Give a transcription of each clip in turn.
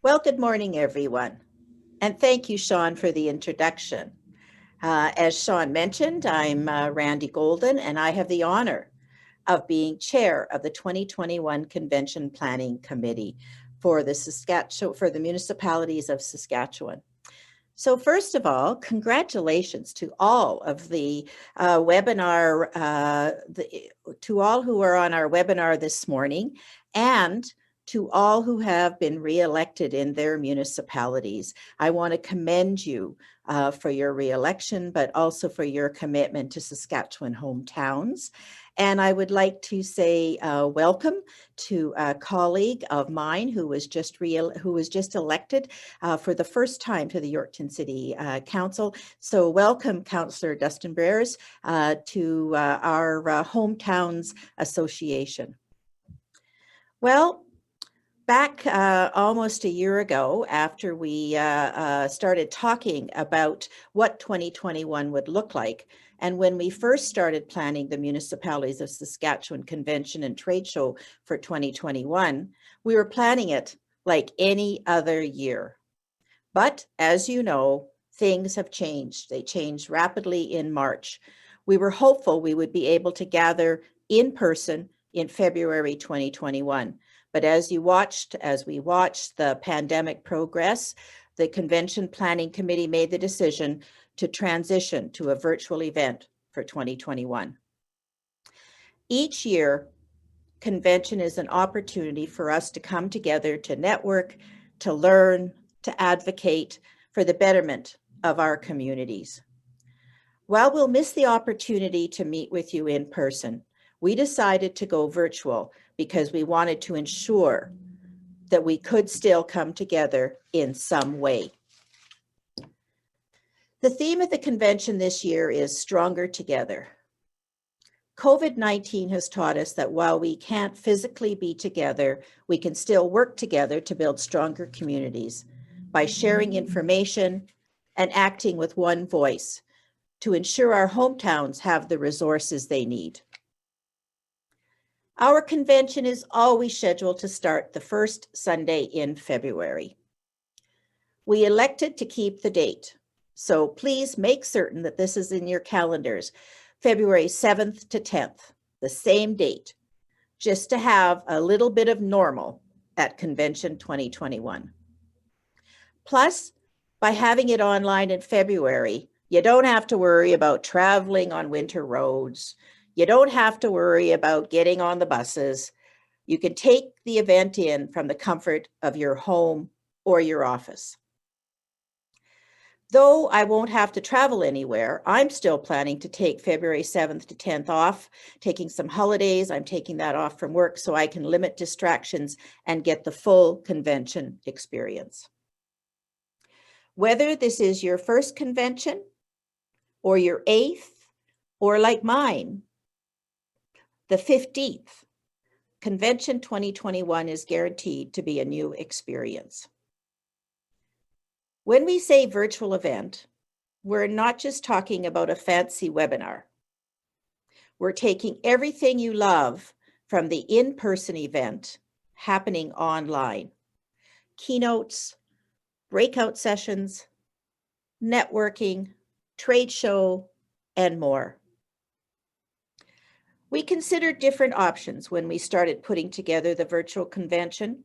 Well, good morning, everyone. And thank you, Sean, for the introduction. As Sean mentioned, I'm Randy Goulden, and I have the honor of being chair of the 2021 Convention Planning Committee for the Municipalities of Saskatchewan. So first of all, congratulations to all of the to all who are on our webinar this morning, and to all who have been re-elected in their municipalities. I want to commend you for your re-election, but also for your commitment to Saskatchewan hometowns. And I would like to say welcome to a colleague of mine who was just elected for the first time to the Yorkton City Council. So welcome, Councillor Dustin Brears, to our Hometowns Association. Well, back almost a year ago, after we started talking about what 2021 would look like, and when we first started planning the Municipalities of Saskatchewan Convention and Tradeshow for 2021, we were planning it like any other year. But as you know, things have changed. They changed rapidly in March. We were hopeful we would be able to gather in person in February 2021. But as we watched the pandemic progress, the Convention Planning Committee made the decision to transition to a virtual event for 2021. Each year, convention is an opportunity for us to come together to network, to learn, to advocate for the betterment of our communities. While we'll miss the opportunity to meet with you in person, we decided to go virtual because we wanted to ensure that we could still come together in some way. The theme of the convention this year is Stronger Together. COVID-19 has taught us that while we can't physically be together, we can still work together to build stronger communities by sharing information and acting with one voice to ensure our hometowns have the resources they need. Our convention is always scheduled to start the first Sunday in February. We elected to keep the date, so please make certain that this is in your calendars, February 7th to 10th, the same date, just to have a little bit of normal at Convention 2021. Plus, by having it online in February, you don't have to worry about traveling on winter roads. You don't have to worry about getting on the buses. You can take the event in from the comfort of your home or your office. Though I won't have to travel anywhere, I'm still planning to take February 7th to 10th off, taking some holidays. I'm taking that off from work so I can limit distractions and get the full convention experience. Whether this is your first convention or your 8th, or like mine, the 15th, Convention 2021 is guaranteed to be a new experience. When we say virtual event, we're not just talking about a fancy webinar. We're taking everything you love from the in-person event happening online. Keynotes, breakout sessions, networking, trade show, and more. We considered different options when we started putting together the virtual convention.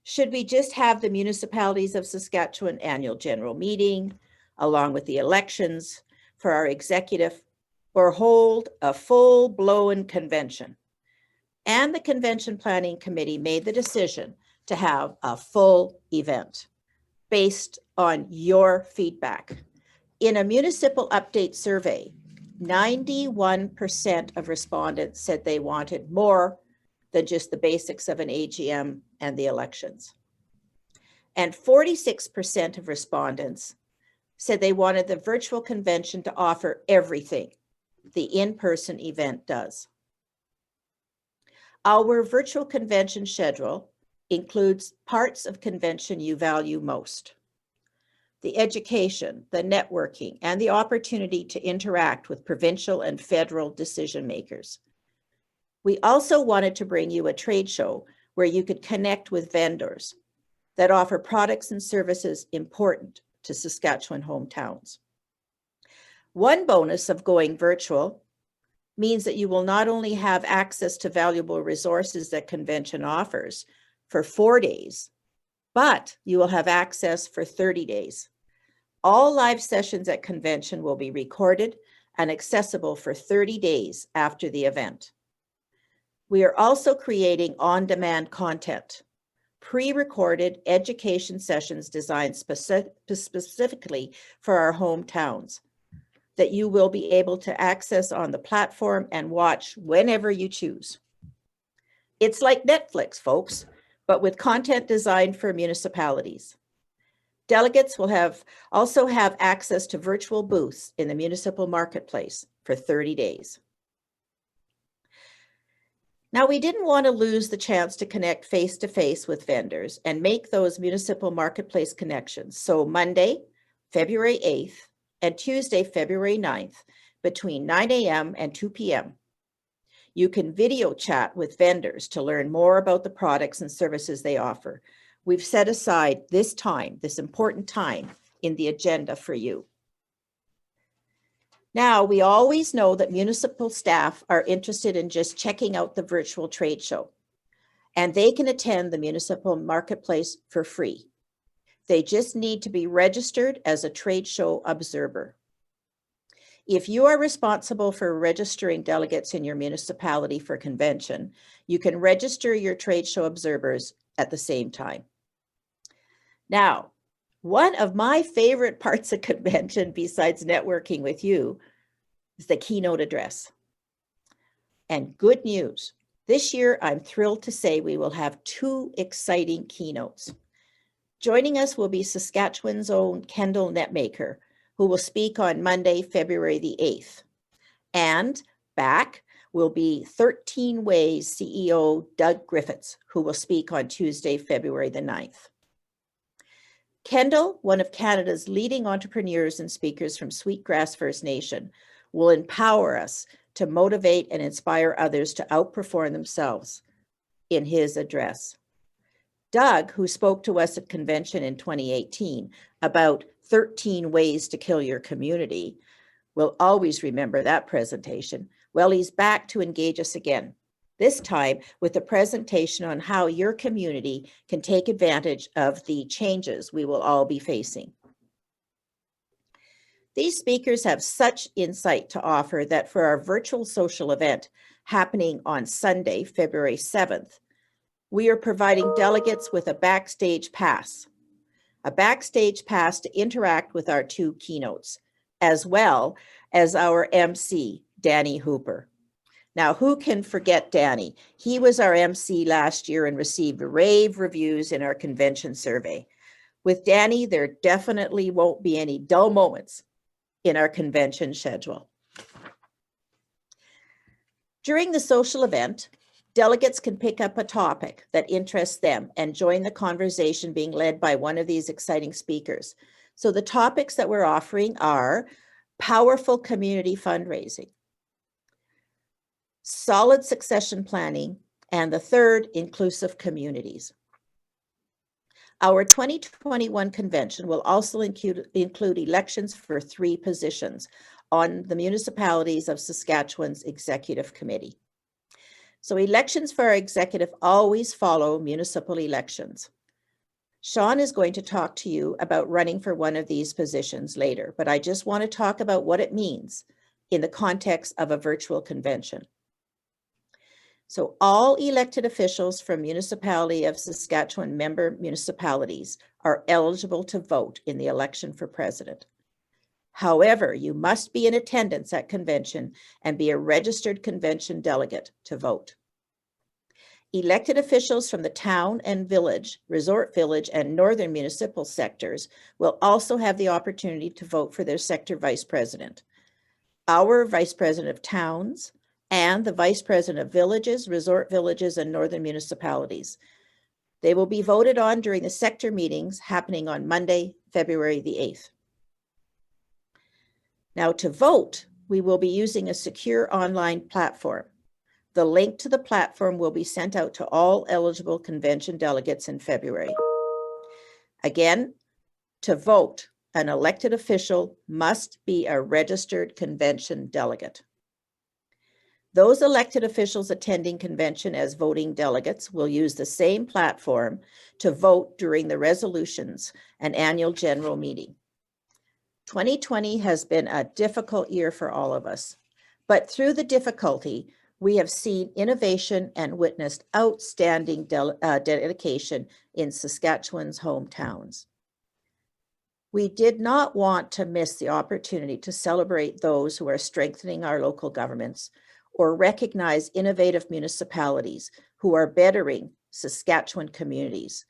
Should we just have the Municipalities of Saskatchewan annual general meeting, along with the elections for our executive, or hold a full-blown convention? And the Convention Planning Committee made the decision to have a full event based on your feedback. In a municipal update survey, 91% of respondents said they wanted more than just the basics of an AGM and the elections. And 46% of respondents said they wanted the virtual convention to offer everything the in-person event does. Our virtual convention schedule includes parts of convention you value most: the education, the networking, and the opportunity to interact with provincial and federal decision makers. We also wanted to bring you a trade show where you could connect with vendors, that offer products and services important to Saskatchewan hometowns. One bonus of going virtual means that you will not only have access to valuable resources that convention offers for 4 days, but you will have access for 30 days. All live sessions at convention will be recorded and accessible for 30 days after the event. We are also creating on-demand content, pre-recorded education sessions designed specifically for our hometowns that you will be able to access on the platform and watch whenever you choose. It's like Netflix, folks, but with content designed for municipalities. Delegates will also have access to virtual booths in the municipal marketplace for 30 days. Now, we didn't want to lose the chance to connect face-to-face with vendors and make those municipal marketplace connections. So Monday, February 8th, and Tuesday, February 9th, between 9 a.m. and 2 p.m. You can video chat with vendors to learn more about the products and services they offer. We've set aside this time, this important time in the agenda for you. Now, we always know that municipal staff are interested in just checking out the virtual trade show, and they can attend the municipal marketplace for free. They just need to be registered as a trade show observer. If you are responsible for registering delegates in your municipality for convention, you can register your trade show observers at the same time. Now, one of my favorite parts of convention, besides networking with you, is the keynote address. And good news, this year I'm thrilled to say we will have 2 exciting keynotes. Joining us will be Saskatchewan's own Kendall Netmaker, who will speak on Monday, February the 8th. And back will be 13 Ways CEO Doug Griffiths, who will speak on Tuesday, February the 9th. Kendall, one of Canada's leading entrepreneurs and speakers from Sweetgrass First Nation, will empower us to motivate and inspire others to outperform themselves in his address. Doug, who spoke to us at convention in 2018 about 13 ways to kill your community, will always remember that presentation. Well, he's back to engage us again, this time with a presentation on how your community can take advantage of the changes we will all be facing. These speakers have such insight to offer that for our virtual social event happening on Sunday, February 7th, we are providing delegates with a backstage pass to interact with our 2 keynotes, as well as our MC, Danny Hooper. Now, who can forget Danny? He was our MC last year and received rave reviews in our convention survey. With Danny, there definitely won't be any dull moments in our convention schedule. During the social event, delegates can pick up a topic that interests them and join the conversation being led by one of these exciting speakers. So the topics that we're offering are powerful community fundraising, solid succession planning, and the third, inclusive communities. Our 2021 convention will also include elections for 3 positions on the Municipalities of Saskatchewan's Executive Committee. So elections for our executive always follow municipal elections. Sean is going to talk to you about running for one of these positions later, but I just want to talk about what it means in the context of a virtual convention. So all elected officials from Municipality of Saskatchewan member municipalities are eligible to vote in the election for president. However, you must be in attendance at convention and be a registered convention delegate to vote. Elected officials from the town and village, resort village, and northern municipal sectors will also have the opportunity to vote for their sector vice president. Our vice president of towns, and the vice president of villages, resort villages, and northern municipalities. They will be voted on during the sector meetings happening on Monday, February the 8th. Now, to vote, we will be using a secure online platform. The link to the platform will be sent out to all eligible convention delegates in February. Again, to vote, an elected official must be a registered convention delegate. Those elected officials attending convention as voting delegates will use the same platform to vote during the resolutions and annual general meeting. 2020 has been a difficult year for all of us, but through the difficulty, we have seen innovation and witnessed outstanding dedication in Saskatchewan's hometowns. We did not want to miss the opportunity to celebrate those who are strengthening our local governments or recognize innovative municipalities who are bettering Saskatchewan communities.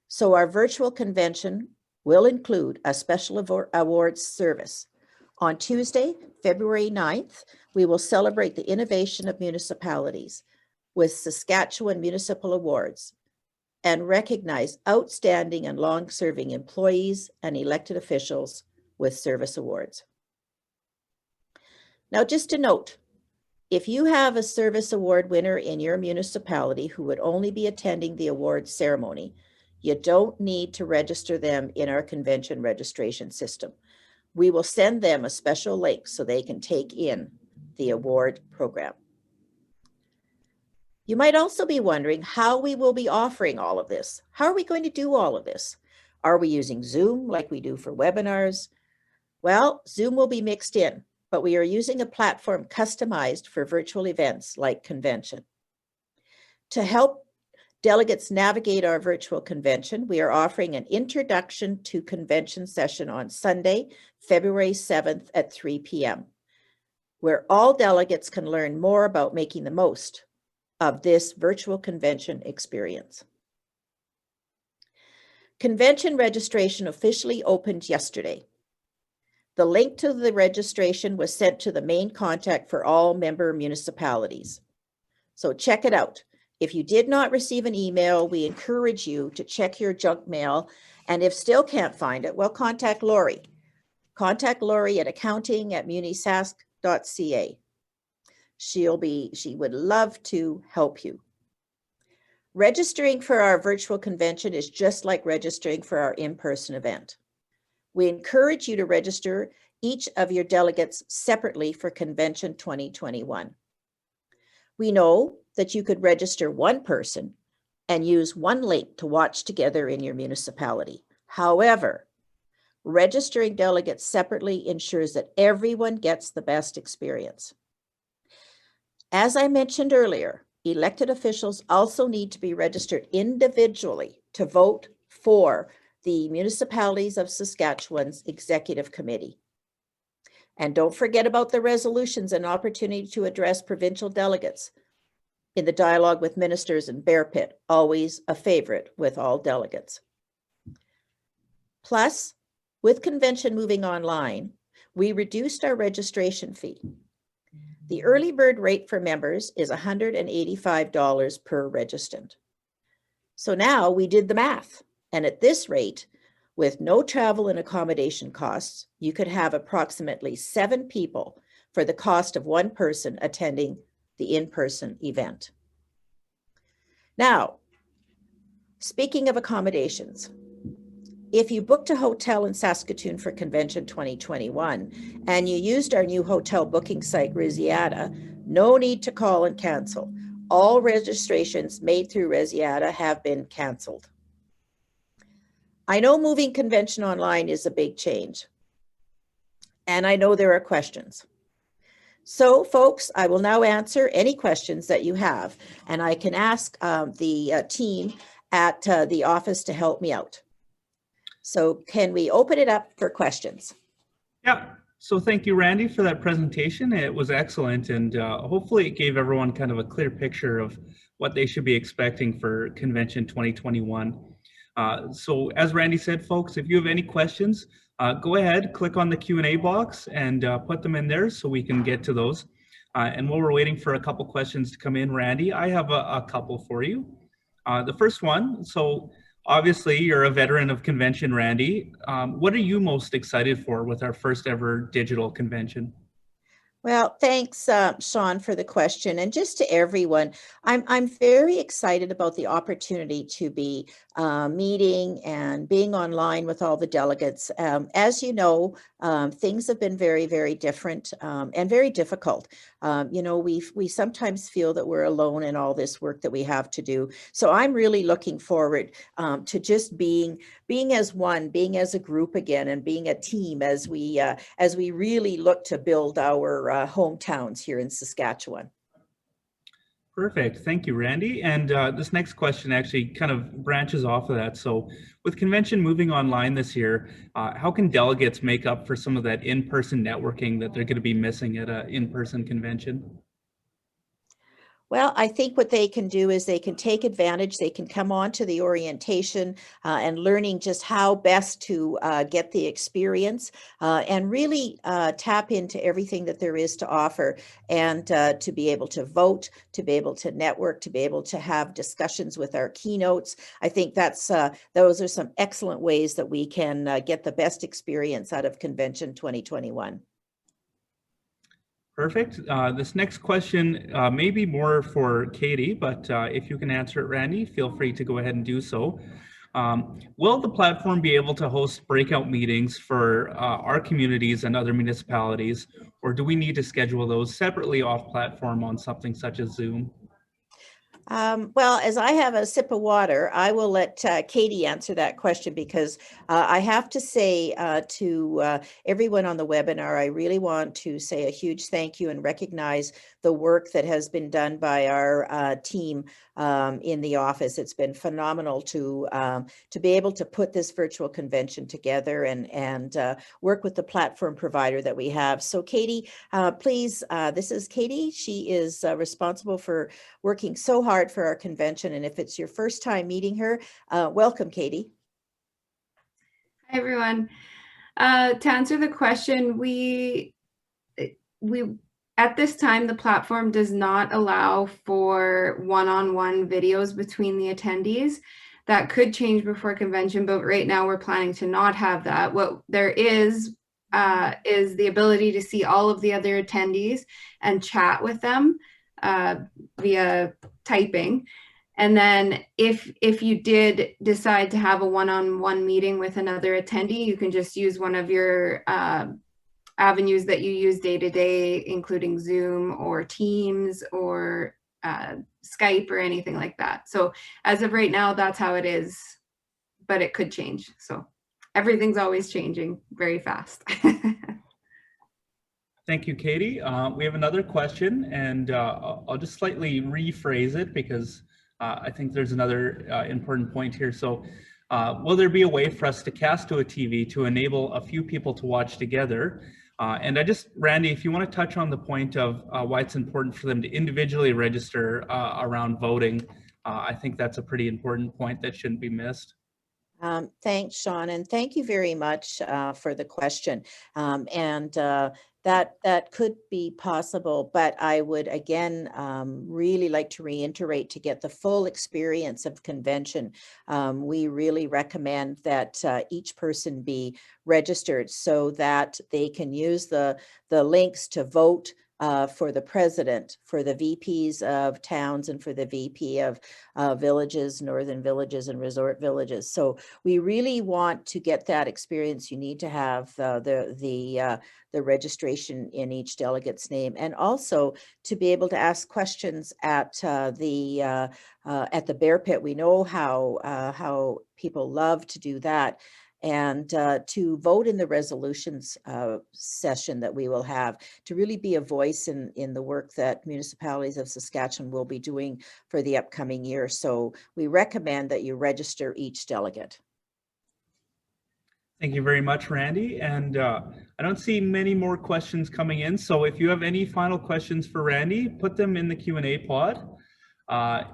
So our virtual convention will include a special awards service. On Tuesday, February 9th, we will celebrate the innovation of municipalities with Saskatchewan Municipal Awards and recognize outstanding and long-serving employees and elected officials with service awards. Now, just a note, if you have a service award winner in your municipality who would only be attending the awards ceremony, you don't need to register them in our convention registration system. We will send them a special link so they can take in the award program. You might also be wondering how we will be offering all of this. How are we going to do all of this? Are we using Zoom like we do for webinars? Well, Zoom will be mixed in, but we are using a platform customized for virtual events like convention. To help delegates navigate our virtual convention, we are offering an introduction to convention session on Sunday, February 7th at 3 p.m., where all delegates can learn more about making the most of this virtual convention experience. Convention registration officially opened yesterday. The link to the registration was sent to the main contact for all member municipalities. So check it out. If you did not receive an email, we encourage you to check your junk mail. And if still can't find it, well, contact Lori. Contact Lori at accounting@munisask.ca. She would love to help you. Registering for our virtual convention is just like registering for our in-person event. We encourage you to register each of your delegates separately for Convention 2021. We know that you could register one person and use one link to watch together in your municipality. However, registering delegates separately ensures that everyone gets the best experience. As I mentioned earlier, elected officials also need to be registered individually to vote for the Municipalities of Saskatchewan's Executive Committee. And don't forget about the resolutions and opportunity to address provincial delegates in the dialogue with ministers and Bear Pit, always a favorite with all delegates. Plus, with convention moving online, we reduced our registration fee. The early bird rate for members is $185 per registrant. So now we did the math, and at this rate, with no travel and accommodation costs, you could have approximately 7 people for the cost of one person attending the in-person event. Now, speaking of accommodations, if you booked a hotel in Saskatoon for Convention 2021 and you used our new hotel booking site, Resiada, no need to call and cancel. All registrations made through Resiada have been canceled. I know moving convention online is a big change, and I know there are questions. So, folks, I will now answer any questions that you have, and I can ask the team at the office to help me out. So can we open it up for questions? Yeah, so thank you, Randy, for that presentation. It was excellent, and hopefully it gave everyone kind of a clear picture of what they should be expecting for Convention 2021. So as Randy said, folks, if you have any questions, go ahead, click on the Q&A box and put them in there so we can get to those. And while we're waiting for a couple questions to come in, Randy, I have a couple for you. The first one, so obviously you're a veteran of convention, Randy. What are you most excited for with our first ever digital convention? Well, thanks, Sean, for the question. And just to everyone, I'm very excited about the opportunity to be meeting and being online with all the delegates. As you know, things have been very, very different and very difficult. You know, we sometimes feel that we're alone in all this work that we have to do. So I'm really looking forward to just being as one, being as a group again, and being a team as we really look to build our hometowns here in Saskatchewan. Perfect. Thank you, Randy. And this next question actually kind of branches off of that. So with convention moving online this year, how can delegates make up for some of that in-person networking that they're going to be missing at an in-person convention? Well, I think what they can do is they can take advantage, they can come on to the orientation and learning just how best to get the experience and really tap into everything that there is to offer, and to be able to vote, to be able to network, to be able to have discussions with our keynotes. I think those are some excellent ways that we can get the best experience out of Convention 2021. Perfect. This next question may be more for Katie, but if you can answer it, Randy, feel free to go ahead and do so. Will the platform be able to host breakout meetings for our communities and other municipalities, or do we need to schedule those separately off platform on something such as Zoom? Well, as I have a sip of water, I will let Katie answer that question, because I have to say to everyone on the webinar, I really want to say a huge thank you and recognize the work that has been done by our team in the office. It's been phenomenal to be able to put this virtual convention together and work with the platform provider that we have. So Katie, please, this is Katie. She is responsible for working so hard for our convention. And if it's your first time meeting her, welcome, Katie. Hi, everyone. To answer the question, we at this time, the platform does not allow for one-on-one videos between the attendees. That could change before convention, but right now we're planning to not have that. What there is the ability to see all of the other attendees and chat with them via typing. And then if you did decide to have a one-on-one meeting with another attendee, you can just use one of your avenues that you use day to day, including Zoom or Teams or Skype or anything like that. So as of right now, that's how it is, but it could change. So everything's always changing very fast. Thank you, Katie. We have another question, and I'll just slightly rephrase it because I think there's another important point here. So will there be a way for us to cast to a TV to enable a few people to watch together? And Randy, if you want to touch on the point of why it's important for them to individually register around voting, I think that's a pretty important point that shouldn't be missed. Thanks, Sean, and thank you very much for the question. That could be possible, but I would again really like to reiterate, to get the full experience of convention, we really recommend that each person be registered so that they can use the links to vote for the president, for the VPs of towns, and for the VP of villages, northern villages, and resort villages. So we really want to get that experience. You need to have the registration in each delegate's name, and also to be able to ask questions at the bear pit. We know how people love to do that. And to vote in the resolutions session that we will have, to really be a voice in the work that Municipalities of Saskatchewan will be doing for the upcoming year. So we recommend that you register each delegate. Thank you very much, Randy. And I don't see many more questions coming in. So if you have any final questions for Randy, put them in the Q&A pod.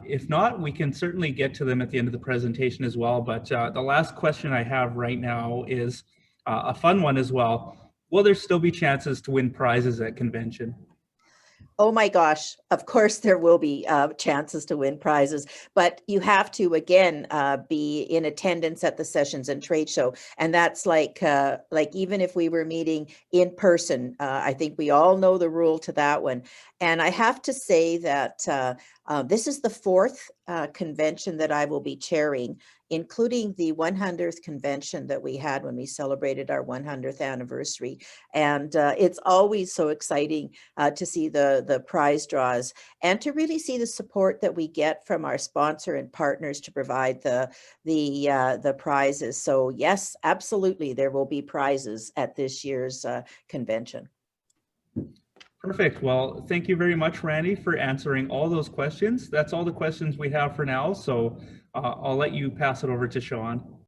If not, we can certainly get to them at the end of the presentation as well. But the last question I have right now is a fun one as well. Will there still be chances to win prizes at convention? Oh my gosh, of course there will be chances to win prizes, but you have to, again, be in attendance at the sessions and trade show. And that's like even if we were meeting in person, I think we all know the rule to that one. And I have to say that this is the fourth convention that I will be chairing including the 100th convention that we had when we celebrated our 100th anniversary. And it's always so exciting to see the prize draws and to really see the support that we get from our sponsor and partners to provide the prizes. So yes, absolutely, there will be prizes at this year's convention. Perfect. Well, thank you very much, Randy, for answering all those questions. That's all the questions we have for now. So I'll let you pass it over to Sean.